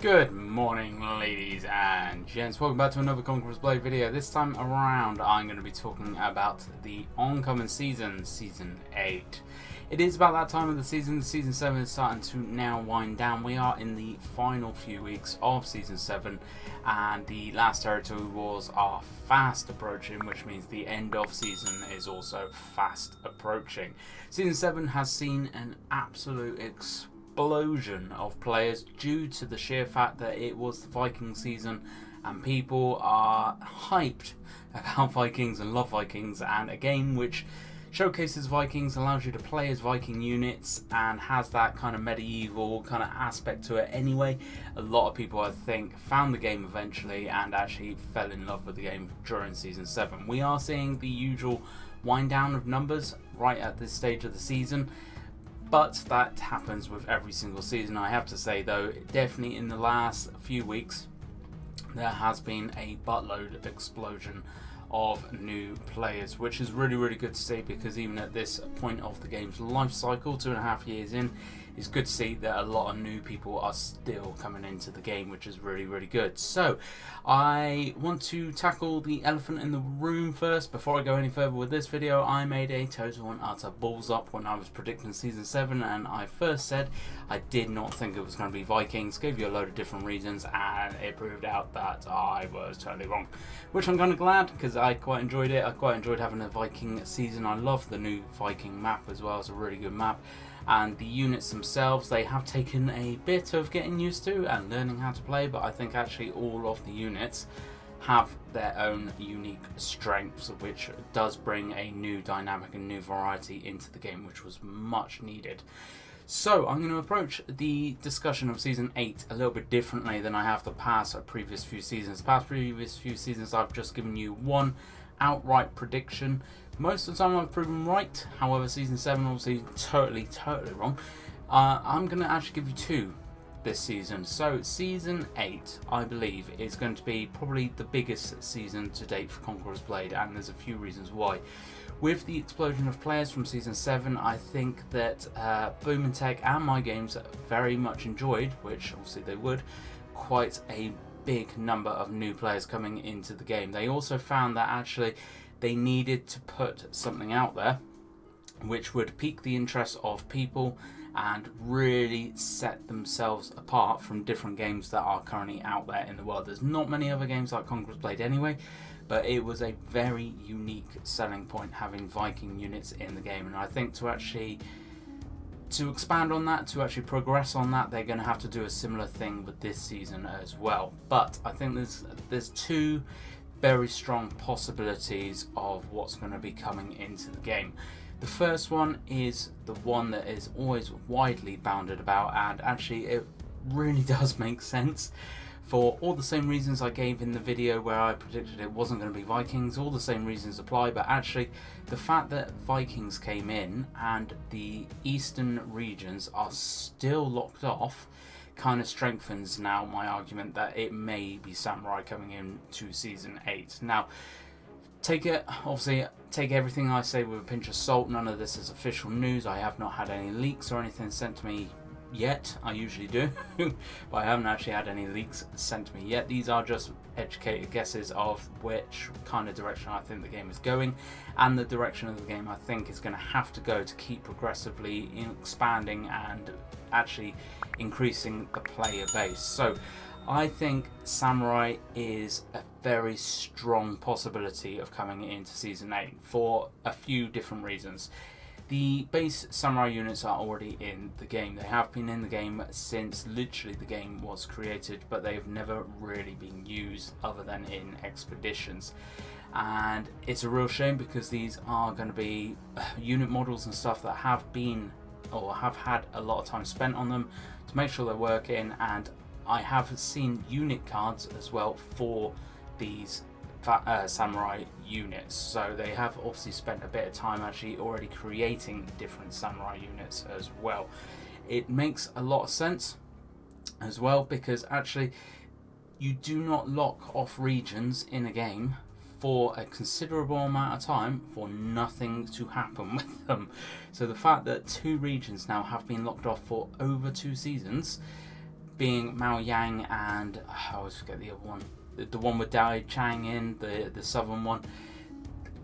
Good morning, ladies and gents. Welcome back to another Conquerors Blade video. This time around, I'm going to be talking about the oncoming season, Season 8. It is about that time of the season. Season 7 is starting to now wind down. We are in the final few weeks of Season 7, and the last territory wars are fast approaching, which means the end of season is also fast approaching. Season 7 has seen an absolute explosion of players due to the sheer fact that it was the Viking season and people are hyped about Vikings and love Vikings, and a game which showcases Vikings, allows you to play as Viking units and has that kind of medieval kind of aspect to it anyway. A lot of people, I think, found the game eventually and actually fell in love with the game during Season 7. We are seeing the usual wind down of numbers right at this stage of the season, but that happens with every single season. I have to say though, definitely in the last few weeks there has been a buttload explosion of new players, which is really good to see, because even at this point of the game's life cycle, 2.5 years in, it's good to see that a lot of new people are still coming into the game, which is really good. So I want to tackle the elephant in the room first. Before I go any further with this video, I made a total and utter balls up when I was predicting Season 7, and I first said I did not think it was going to be Vikings, gave you a load of different reasons, and it proved out that I was totally wrong, which I'm kind of glad, because I quite enjoyed it. I quite enjoyed having a Viking season. I love the new Viking map as well. It's a really good map. And the units themselves, they have taken a bit of getting used to and learning how to play, but I think actually all of the units have their own unique strengths, which does bring a new dynamic and new variety into the game, which was much needed. So I'm going to approach the discussion of Season 8 a little bit differently than I have the previous few seasons. Previous few seasons I've just given you one outright prediction. Most of the time I've proven right, however Season 7 obviously totally wrong. I'm going to actually give you two this season. So Season 8, I believe, is going to be probably the biggest season to date for Conquerors Blade, and there's a few reasons why. With the explosion of players from Season 7, I think that Boom and Tech and my games very much enjoyed, which obviously they would, quite a big number of new players coming into the game. They also found that actually they needed to put something out there which would pique the interest of people and really set themselves apart from different games that are currently out there in the world. There's not many other games like Conquerors Blade anyway, but it was a very unique selling point having Viking units in the game, and I think to expand on that, to actually progress on that, they're going to have to do a similar thing with this season as well. But I think there's two very strong possibilities of what's going to be coming into the game. The first one is the one that is always widely bounded about, and actually it really does make sense for all the same reasons I gave in the video where I predicted it wasn't going to be Vikings. All the same reasons apply, but actually the fact that Vikings came in and the eastern regions are still locked off kind of strengthens now my argument that it may be Samurai coming in to Season 8. Now, take everything I say with a pinch of salt. None of this is official news. I have not had any leaks or anything sent to me yet. I usually do, but I haven't actually had any leaks sent to me yet. These are just educated guesses of which kind of direction I think the game is going, and the direction of the game I think is going to have to go to keep progressively expanding and actually increasing the player base. So I think Samurai is a very strong possibility of coming into Season 8 for a few different reasons. The base Samurai units are already in the game. They have been in the game since literally the game was created, but they've never really been used other than in expeditions. And it's a real shame, because these are going to be unit models and stuff that have been or have had a lot of time spent on them to make sure they're working, and I have seen unit cards as well for these Samurai units, so they have obviously spent a bit of time actually already creating different Samurai units as well. It makes a lot of sense as well, because actually you do not lock off regions in a game for a considerable amount of time for nothing to happen with them. So the fact that two regions now have been locked off for over 2 seasons being Mao Yang and I always forget the other one, the one with Dai Chang in, the southern one.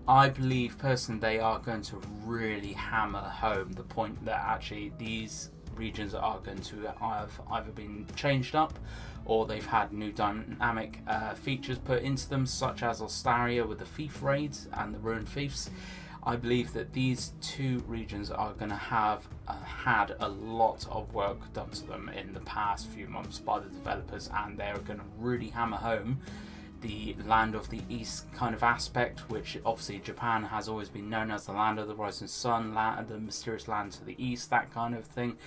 I believe personally they are going to really hammer home the point that actually these regions are going to have either been changed up or they've had new dynamic features put into them, such as Ostaria with the Fief raids and the Ruined Fiefs. I believe that these two regions are going to have had a lot of work done to them in the past few months by the developers, and they're going to really hammer home the Land of the East kind of aspect, which obviously Japan has always been known as the Land of the Rising Sun, the mysterious land to the east, that kind of thing.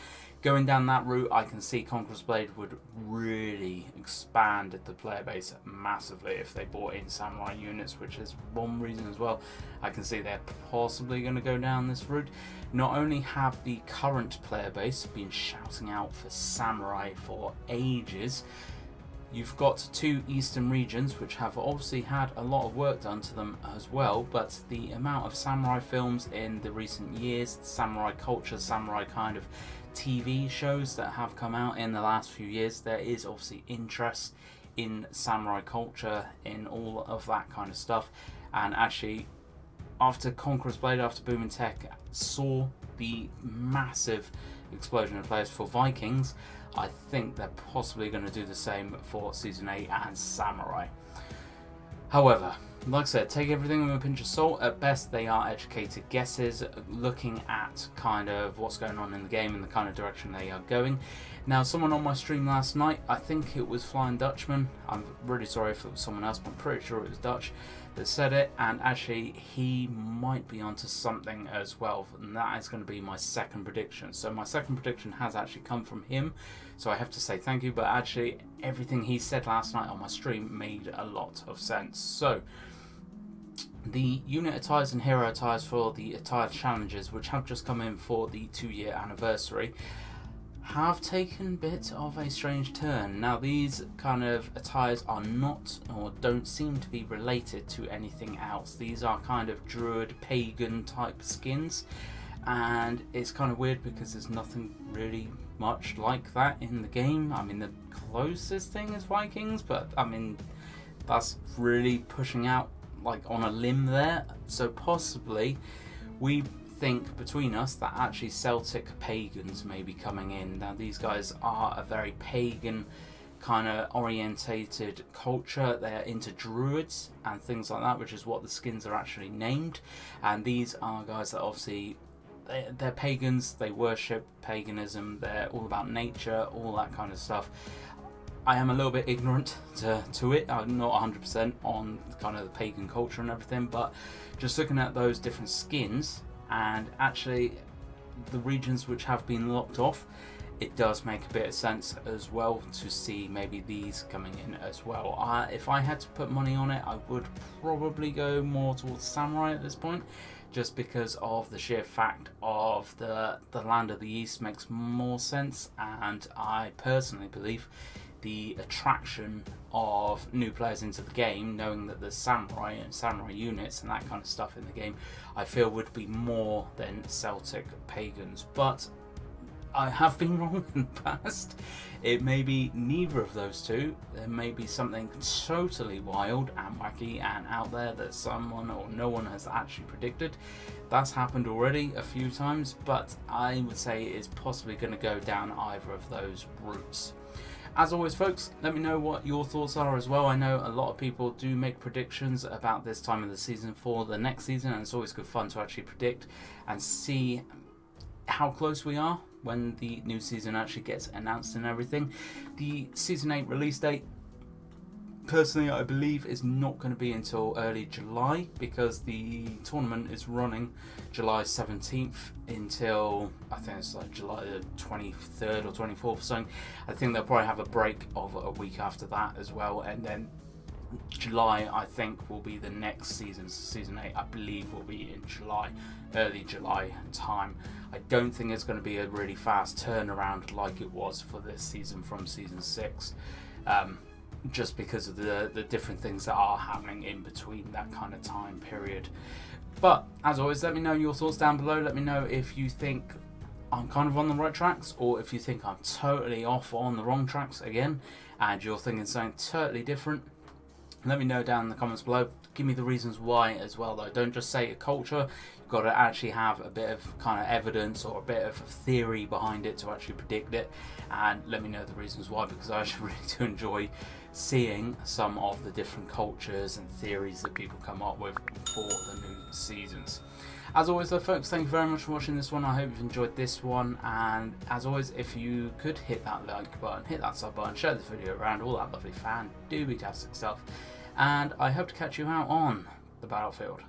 Going down that route, I can see Conquerors Blade would really expand the player base massively if they brought in samurai units, which is one reason as well. I can see they're possibly going to go down this route. Not only have the current player base been shouting out for samurai for ages, you've got two eastern regions which have obviously had a lot of work done to them as well, but the amount of samurai films in the recent years, samurai culture, samurai kind of TV shows that have come out in the last few years, there is obviously interest in samurai culture, in all of that kind of stuff. And actually, after Conquerors Blade, after Boom and Tech saw the massive explosion of players for Vikings, I think they're possibly going to do the same for Season 8 and Samurai. However, like I said, take everything with a pinch of salt. At best, they are educated guesses looking at kind of what's going on in the game and the kind of direction they are going. Now, someone on my stream last night, I think it was Flying Dutchman, I'm really sorry if it was someone else, but I'm pretty sure it was Dutch that said it, and actually he might be onto something as well, and that is going to be my second prediction. So my second prediction has actually come from him, so I have to say thank you, but actually everything he said last night on my stream made a lot of sense. So the unit attires and hero attires for the attire challenges, which have just come in for the 2-year anniversary, have taken a bit of a strange turn. Now, these kind of attires are not, or don't seem to be related to anything else. These are kind of druid, pagan type skins, and it's kind of weird because there's nothing really much like that in the game. I mean, the closest thing is Vikings, but I mean, that's really pushing out like on a limb there. So possibly we think between us that actually Celtic pagans may be coming in. Now, these guys are a very pagan kind of orientated culture. They're into druids and things like that, which is what the skins are actually named. And these are guys that obviously they're pagans, they worship paganism, they're all about nature, all that kind of stuff. I am a little bit ignorant to it. I'm not 100% on kind of the pagan culture and everything, but just looking at those different skins and actually the regions which have been locked off, it does make a bit of sense as well to see maybe these coming in as well. If I had to put money on it, I would probably go more towards Samurai at this point, just because of the sheer fact of the Land of the East makes more sense, and I personally believe the attraction of new players into the game, knowing that there's samurai and samurai units and that kind of stuff in the game, I feel would be more than Celtic pagans. But I have been wrong in the past. It may be neither of those two. There may be something totally wild and wacky and out there that someone or no one has actually predicted. That's happened already a few times, but I would say it's possibly going to go down either of those routes. As always, folks, let me know what your thoughts are as well. I know a lot of people do make predictions about this time of the season for the next season, and it's always good fun to actually predict and see how close we are when the new season actually gets announced and everything. The Season 8 release date, personally, I believe is not going to be until early July, because the tournament is running July 17th until, I think it's like July the 23rd or 24th or something. I think they'll probably have a break of a week after that as well, and then July, I think, will be the next season. Season 8, I believe, will be in July, early July time. I don't think it's going to be a really fast turnaround like it was for this season from Season 6. Just because of the different things that are happening in between that kind of time period. But as always, let me know your thoughts down below. Let me know if you think I'm kind of on the right tracks, or if you think I'm totally off on the wrong tracks again, and you're thinking something totally different, let me know down in the comments below. Give me the reasons why as well, though. Don't just say a culture. You've got to actually have a bit of kind of evidence or a bit of theory behind it to actually predict it. And let me know the reasons why, because I actually really do enjoy seeing some of the different cultures and theories that people come up with for the new seasons. As always though folks, thank you very much for watching this one. I hope you've enjoyed this one, and as always, if you could hit that like button, hit that sub button, share this video around, all that lovely fan-do-be-tastic stuff, and I hope to catch you out on the battlefield.